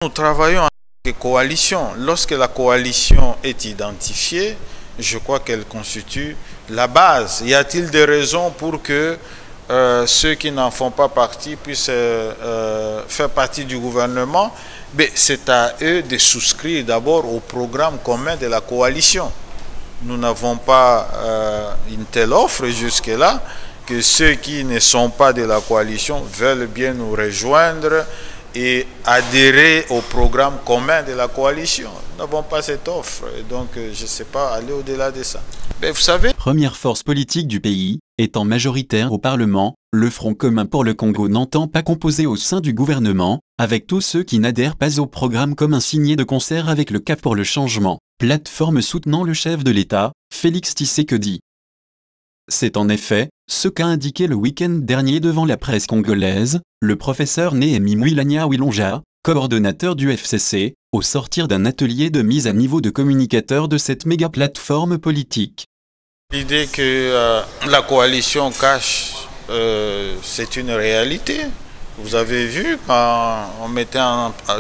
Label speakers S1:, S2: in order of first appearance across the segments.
S1: Nous travaillons en tant que coalition. Lorsque la coalition est identifiée, je crois qu'elle constitue la base. Y a-t-il des raisons pour que ceux qui n'en font pas partie puissent faire partie du gouvernement? C'est à eux de souscrire d'abord au programme commun de la coalition. Nous n'avons pas une telle offre jusque-là, que ceux qui ne sont pas de la coalition veulent bien nous rejoindre et adhérer au programme commun de la coalition. Nous n'avons pas cette offre, donc je ne sais pas aller au-delà de ça. Mais vous savez...
S2: Première force politique du pays, étant majoritaire au Parlement, le Front commun pour le Congo n'entend pas composer au sein du gouvernement, avec tous ceux qui n'adhèrent pas au programme commun signé de concert avec le Cap pour le changement, plateforme soutenant le chef de l'État, Félix Tshisekedi. C'est en effet ce qu'a indiqué le week-end dernier devant la presse congolaise, le professeur Néhémie Mouilania Wilonja, coordonnateur du FCC, au sortir d'un atelier de mise à niveau de communicateurs de cette méga plateforme politique.
S1: L'idée que la coalition cache, c'est une réalité. Vous avez vu quand on mettait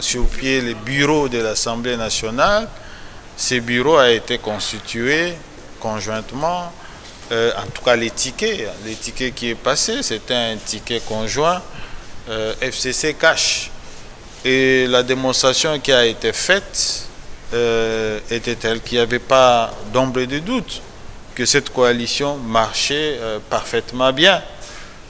S1: sur pied les bureaux de l'Assemblée nationale, ces bureaux ont été constitués conjointement. En tout cas, les tickets qui est passé, c'était un ticket conjoint FCC cash. Et la démonstration qui a été faite était telle qu'il n'y avait pas d'ombre de doute que cette coalition marchait parfaitement bien.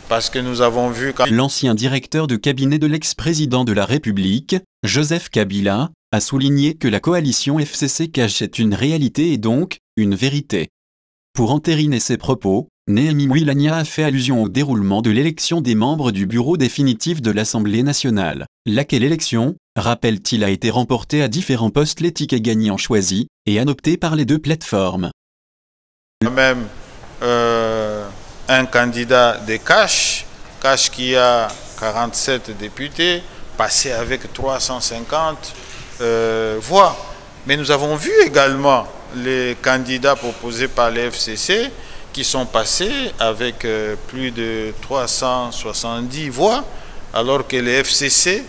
S1: Parce que nous avons vu...
S2: L'ancien directeur de cabinet de l'ex-président de la République, Joseph Kabila, a souligné que la coalition FCC cash est une réalité et donc une vérité. Pour entériner ses propos, Néhémie Mouilania a fait allusion au déroulement de l'élection des membres du bureau définitif de l'Assemblée nationale, laquelle élection, rappelle-t-il, a été remportée à différents postes. Les tickets gagnants choisis et adoptés par les deux plateformes.
S1: Même un candidat de Cash qui a 47 députés, passé avec 350 voix. Mais nous avons vu également les candidats proposés par les FCC qui sont passés avec plus de 370 voix, alors que le FCC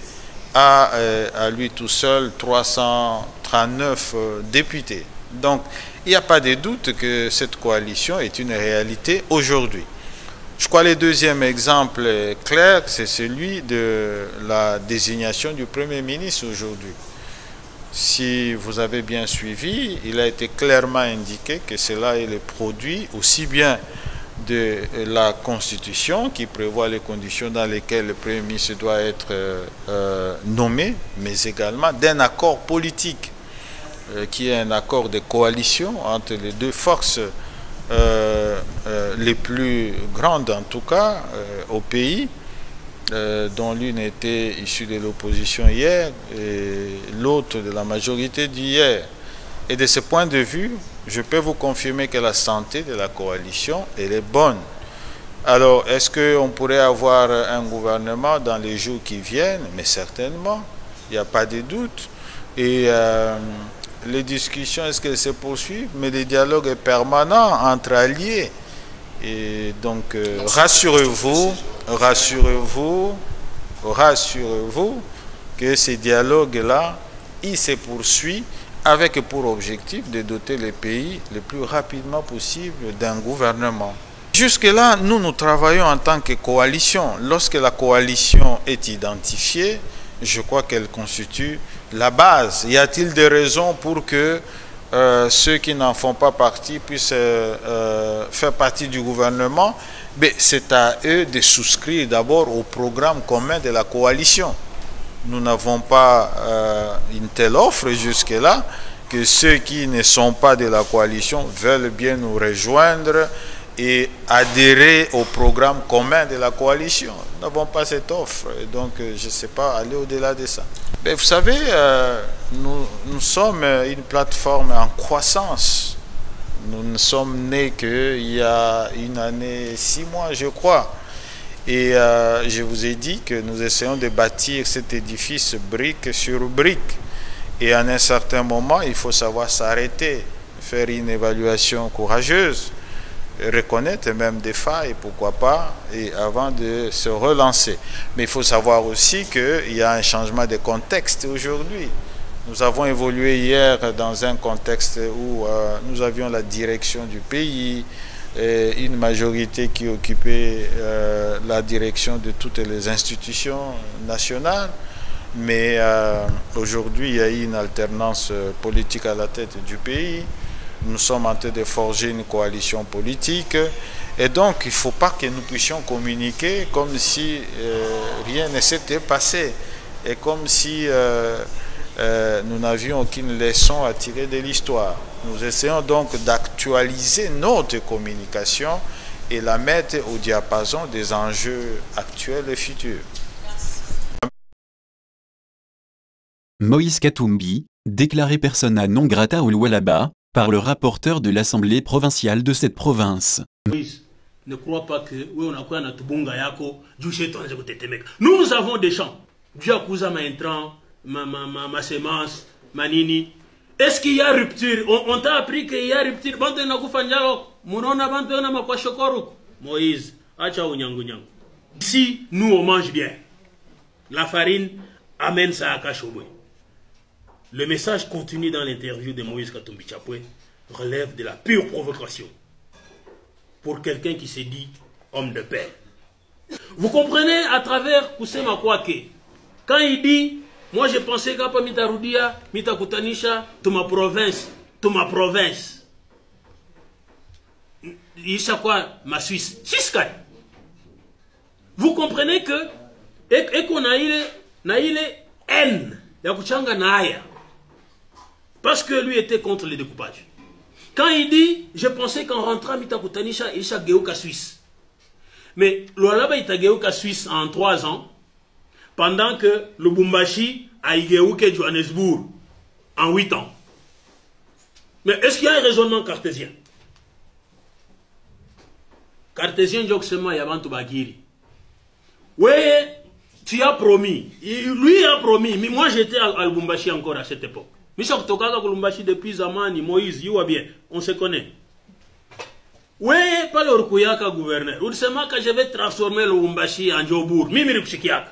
S1: a à lui tout seul 339 députés. Donc, il n'y a pas de doute que cette coalition est une réalité aujourd'hui. Je crois que le deuxième exemple clair, c'est celui de la désignation du Premier ministre aujourd'hui. Si vous avez bien suivi, il a été clairement indiqué que cela est le produit aussi bien de la Constitution qui prévoit les conditions dans lesquelles le Premier ministre doit être nommé, mais également d'un accord politique qui est un accord de coalition entre les deux forces les plus grandes en tout cas au pays, dont l'une était issue de l'opposition hier et l'autre de la majorité d'hier. Et de ce point de vue, je peux vous confirmer que la santé de la coalition, elle est bonne. Alors, est-ce qu'on pourrait avoir un gouvernement dans les jours qui viennent? Mais certainement, il n'y a pas de doute. Et les discussions, est-ce qu'elles se poursuivent? Mais le dialogue est permanent entre alliés. Et donc, rassurez-vous que ces dialogues-là, ils se poursuivent avec pour objectif de doter le pays le plus rapidement possible d'un gouvernement. Jusque-là, nous travaillons en tant que coalition. Lorsque la coalition est identifiée, je crois qu'elle constitue la base. Y a-t-il des raisons pour que ceux qui n'en font pas partie puissent faire partie du gouvernement? C'est à eux de souscrire d'abord au programme commun de la coalition. Nous n'avons pas une telle offre jusque-là, que ceux qui ne sont pas de la coalition veulent bien nous rejoindre et adhérer au programme commun de la coalition. Nous n'avons pas cette offre, donc je ne sais pas aller au-delà de ça. Mais vous savez, nous sommes une plateforme en croissance. Nous ne sommes nés qu'il y a une année, 6 mois, je crois. Et je vous ai dit que nous essayons de bâtir cet édifice brique sur brique. Et à un certain moment, il faut savoir s'arrêter, faire une évaluation courageuse. reconnaître même des failles, pourquoi pas, et avant de se relancer. Mais il faut savoir aussi qu'il y a un changement de contexte aujourd'hui. Nous avons évolué hier dans un contexte où nous avions la direction du pays, et une majorité qui occupait la direction de toutes les institutions nationales. Mais aujourd'hui, il y a eu une alternance politique à la tête du pays. Nous sommes en train de forger une coalition politique. Et donc, il ne faut pas que nous puissions communiquer comme si rien ne s'était passé. Et comme si nous n'avions aucune leçon à tirer de l'histoire. Nous essayons donc d'actualiser notre communication et la mettre au diapason des enjeux actuels et futurs.
S2: Moïse Katumbi, déclaré persona non grata au Lualaba, par le rapporteur de l'Assemblée provinciale de cette province.
S3: Moïse, ne crois pas que nous avons des champs. Dieu a ma intrant, ma semence, ma nini. Est-ce qu'il y a rupture? On t'a appris qu'il y a rupture. Moïse, ici, nous on mange bien. La farine amène ça à Kachobwe. Le message contenu dans l'interview de Moïse Katumbi Chapwe relève de la pure provocation pour quelqu'un qui se dit homme de paix. Vous comprenez à travers Kusema Kwake, quand il dit moi je pensais qu'à pas mitarudia, mitakutanisha, to ma province. Il sait quoi, ma Suisse. Vous comprenez que, et qu'on a eu haine, ya kuchanga naaya. Parce que lui était contre le découpage. Quand il dit, je pensais qu'en rentrant mitakutanisha, il sait Géouka Suisse. Mais l'Olaba il a Géouka Suisse en 3 ans. Pendant que le Lubumbashi a Igeuke Johannesburg en 8 ans. Mais est-ce qu'il y a un raisonnement cartésien? Cartésien, Joksema Yabantu Bagiri. Oui, tu as promis. Lui a promis. Mais moi, j'étais à Lubumbashi encore à cette époque. Michel Tokaka Lubumbashi depuis Zamani, Moïse, you bien. On se connaît. Oui, pas le Rukuyaka gouverneur. Vous savez que je vais transformer le Lubumbashi en Djobour.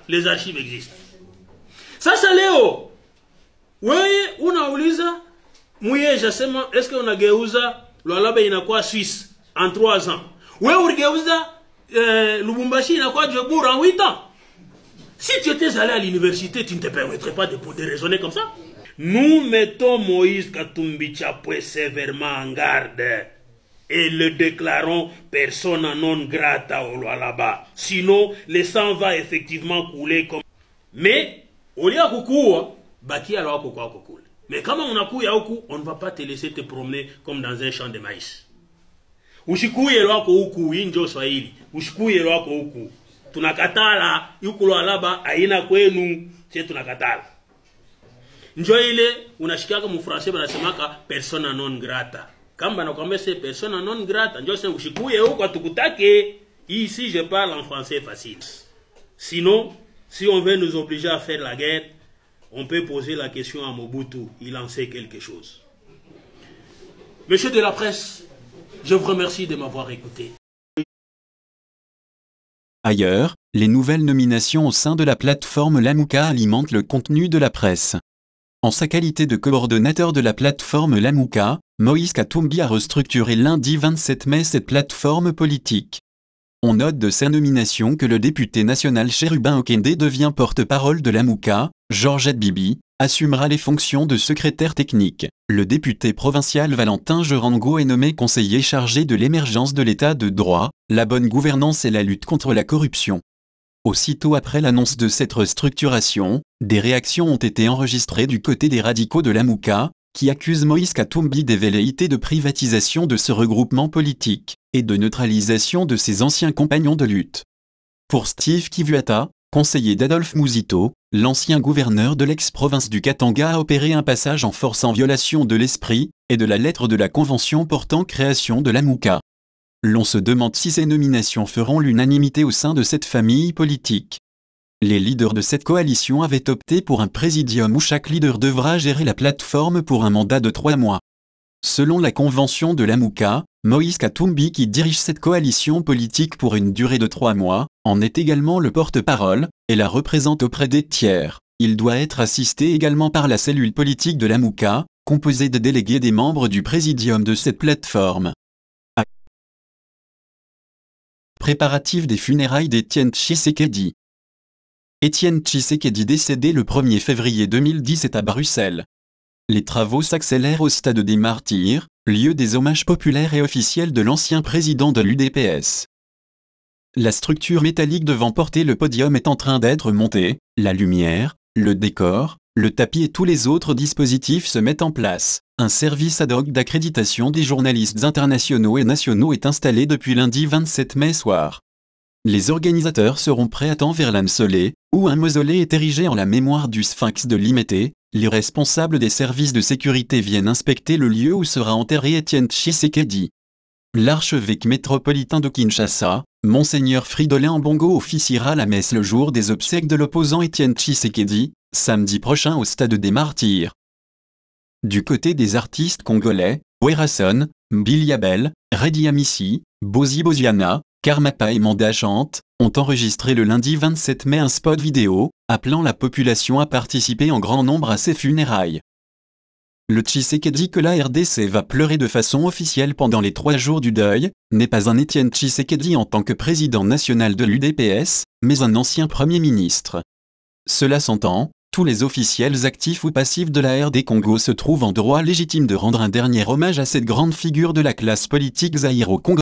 S3: Les archives existent. Ça, c'est Léo. Oui, on a Ouliza. Mouye, je sais, est-ce qu'on a Géouza, l'Alabe, il a quoi Suisse en 3 ans. Oui, on a Géouza, Lubumbashi, il a quoi Djobour en 8 ans. Si tu étais allé à l'université, tu ne te permettrais pas de raisonner comme ça. Nous mettons Moïse Katumbi Chapwe sévèrement en garde. Et le déclarons persona non grata au là-bas. Sinon, le sang va effectivement couler comme... Mais, au lieu de coucou, baki alors coucou. Mais quand on a couillé à coucou, on ne va pas te laisser te promener comme dans un champ de maïs. Ushiku yelo coucou, injo swahili. Ushiku yelo coucou. Tunakatala, yukulo alaba, aina kwenu, c'est tunakatala. Njoile, unashikaka mu français banasemaka persona non grata. Kamba na kwamba c'est persona non grata, njo sen ushikuye huko atukutake. Ici je parle en français facile. Sinon, si on veut nous obliger à faire la guerre, on peut poser la question à Mobutu, il en sait quelque chose. Monsieur de la presse, je vous remercie de m'avoir écouté.
S2: Ailleurs, les nouvelles nominations au sein de la plateforme Lamouka alimentent le contenu de la presse. En sa qualité de coordonnateur de la plateforme Lamouka, Moïse Katumbi a restructuré lundi 27 mai cette plateforme politique. On note de sa nomination que le député national Chérubin Okende devient porte-parole de Lamouka, Georgette Bibi assumera les fonctions de secrétaire technique. Le député provincial Valentin Gerango est nommé conseiller chargé de l'émergence de l'état de droit, la bonne gouvernance et la lutte contre la corruption. Aussitôt après l'annonce de cette restructuration, des réactions ont été enregistrées du côté des radicaux de Lamouka, qui accusent Moïse Katumbi des velléités de privatisation de ce regroupement politique, et de neutralisation de ses anciens compagnons de lutte. Pour Steve Kivuata, conseiller d'Adolphe Mouzito, l'ancien gouverneur de l'ex-province du Katanga a opéré un passage en force en violation de l'esprit et de la lettre de la convention portant création de Lamouka. L'on se demande si ces nominations feront l'unanimité au sein de cette famille politique. Les leaders de cette coalition avaient opté pour un présidium où chaque leader devra gérer la plateforme pour un mandat de 3 mois. Selon la convention de Lamouka, Moïse Katumbi, qui dirige cette coalition politique pour une durée de 3 mois, en est également le porte-parole, et la représente auprès des tiers. Il doit être assisté également par la cellule politique de la Mouka, composée de délégués des membres du présidium de cette plateforme. Préparatifs des funérailles d'Étienne Tshisekedi. Étienne Tshisekedi décédé le 1er février 2017 à Bruxelles. Les travaux s'accélèrent au stade des Martyrs, lieu des hommages populaires et officiels de l'ancien président de l'UDPS. La structure métallique devant porter le podium est en train d'être montée, la lumière, le décor, le tapis et tous les autres dispositifs se mettent en place. Un service ad hoc d'accréditation des journalistes internationaux et nationaux est installé depuis lundi 27 mai soir. Les organisateurs seront prêts à temps vers l'Amsolé, où un mausolée est érigé en la mémoire du sphinx de Limété. Les responsables des services de sécurité viennent inspecter le lieu où sera enterré Étienne Tshisekedi. L'archevêque métropolitain de Kinshasa, Monseigneur Fridolin Ambongo officiera la messe le jour des obsèques de l'opposant Étienne Tshisekedi, samedi prochain au stade des Martyrs. Du côté des artistes congolais, Werason, Biliabel, Redi Amissi, Bozi Boziana, Karmapa et Manda Chante ont enregistré le lundi 27 mai un spot vidéo, appelant la population à participer en grand nombre à ces funérailles. Le Tshisekedi que la RDC va pleurer de façon officielle pendant les 3 jours du deuil, n'est pas un Étienne Tshisekedi en tant que président national de l'UDPS, mais un ancien Premier ministre. Cela s'entend, tous les officiels actifs ou passifs de la RD Congo se trouvent en droit légitime de rendre un dernier hommage à cette grande figure de la classe politique zaïro-congolaise.